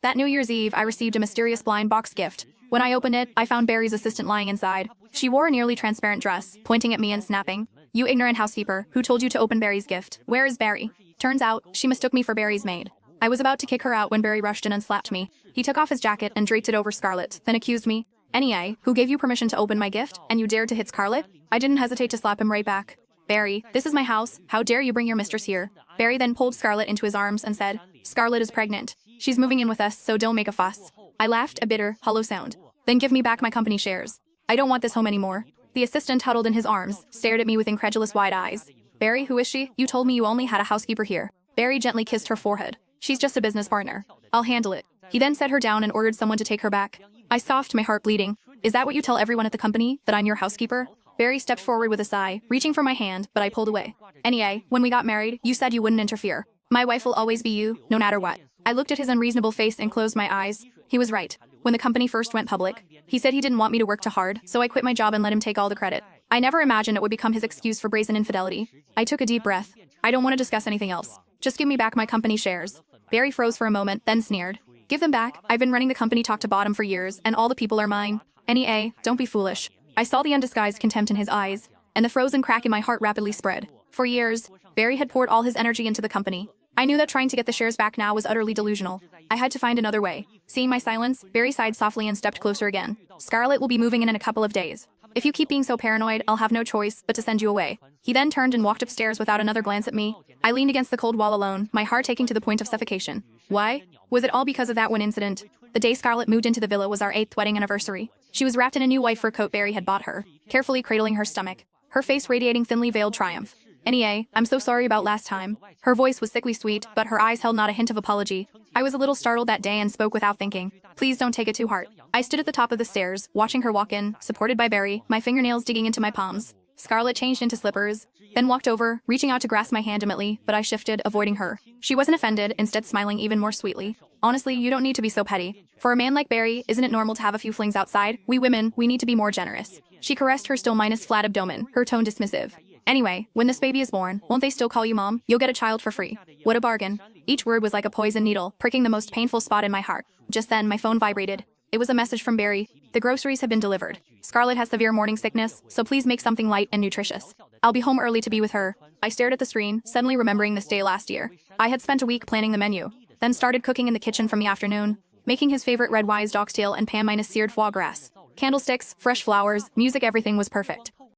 That New Year's Eve, I received a mysterious blind box gift. When I opened it, I found Barry's assistant lying inside. She wore a nearly transparent dress, pointing at me and snapping, "You ignorant housekeeper, who told you to open Barry's gift? Where is Barry?" Turns out, she mistook me for Barry's maid. I was about to kick her out when Barry rushed in and slapped me. He took off his jacket and draped it over Scarlett, then accused me. "NEA, who gave you permission to open my gift, and you dared to hit Scarlett?" I didn't hesitate to slap him right back. "Barry, this is my house. How dare you bring your mistress here?" Barry then pulled Scarlett into his arms and said, "Scarlett is pregnant. She's moving in with us, so don't make a fuss." I laughed, a bitter, hollow sound. "Then give me back my company shares. I don't want this home anymore." The assistant, huddled in his arms, stared at me with incredulous wide eyes. "Barry, who is she? You told me you only had a housekeeper here." Barry gently kissed her forehead. "She's just a business partner. I'll handle it." He then set her down and ordered someone to take her back. I scoffed, my heart bleeding. "Is that what you tell everyone at the company, that I'm your housekeeper?" Barry stepped forward with a sigh, reaching for my hand, but I pulled away. "NEA, when we got married, you said you wouldn't interfere. My wife will always be you, no matter what." I looked at his unreasonable face and closed my eyes. He was right. When the company first went public, he said he didn't want me to work too hard, so I quit my job and let him take all the credit. I never imagined it would become his excuse for brazen infidelity. I took a deep breath. "I don't want to discuss anything else. Just give me back my company shares." Barry froze for a moment, then sneered. "Give them back. I've been running the company top to bottom for years, and all the people are mine." "NEA, don't be foolish." I saw the undisguised contempt in his eyes, and the frozen crack in my heart rapidly spread. For years, Barry had poured all his energy into the company. I knew that trying to get the shares back now was utterly delusional. I had to find another way. Seeing my silence, Barry sighed softly and stepped closer again. "Scarlett will be moving in a couple of days. If you keep being so paranoid, I'll have no choice but to send you away." He then turned and walked upstairs without another glance at me. I leaned against the cold wall alone, my heart aching to the point of suffocation. Why? Was it all because of that one incident? The day Scarlett moved into the villa was our 8th wedding anniversary. She was wrapped in a new white fur coat Barry had bought her, carefully cradling her stomach, her face radiating thinly veiled triumph. "NEA, I'm so sorry about last time." Her voice was sickly sweet, but her eyes held not a hint of apology. I was a little startled that day and spoke without thinking. "Please don't take it too hard." I stood at the top of the stairs, watching her walk in, supported by Barry, my fingernails digging into my palms. Scarlett changed into slippers, then walked over, reaching out to grasp my hand timidly, but I shifted, avoiding her. She wasn't offended, instead smiling even more sweetly. "Honestly, you don't need to be so petty. For a man like Barry, isn't it normal to have a few flings outside? We women, we need to be more generous." She caressed her still minus flat abdomen, her tone dismissive. "Anyway, when this baby is born, won't they still call you mom? You'll get a child for free." What a bargain. Each word was like a poison needle, pricking the most painful spot in my heart. Just then, my phone vibrated. It was a message from Barry. "The groceries have been delivered. Scarlett has severe morning sickness, so please make something light and nutritious. I'll be home early to be with her." I stared at the screen, suddenly remembering this day last year. I had spent a week planning the menu, then started cooking in the kitchen from the afternoon, making his favorite red wise dog's tail and pan minus seared foie gras. Candlesticks, fresh flowers, music, everything was perfect.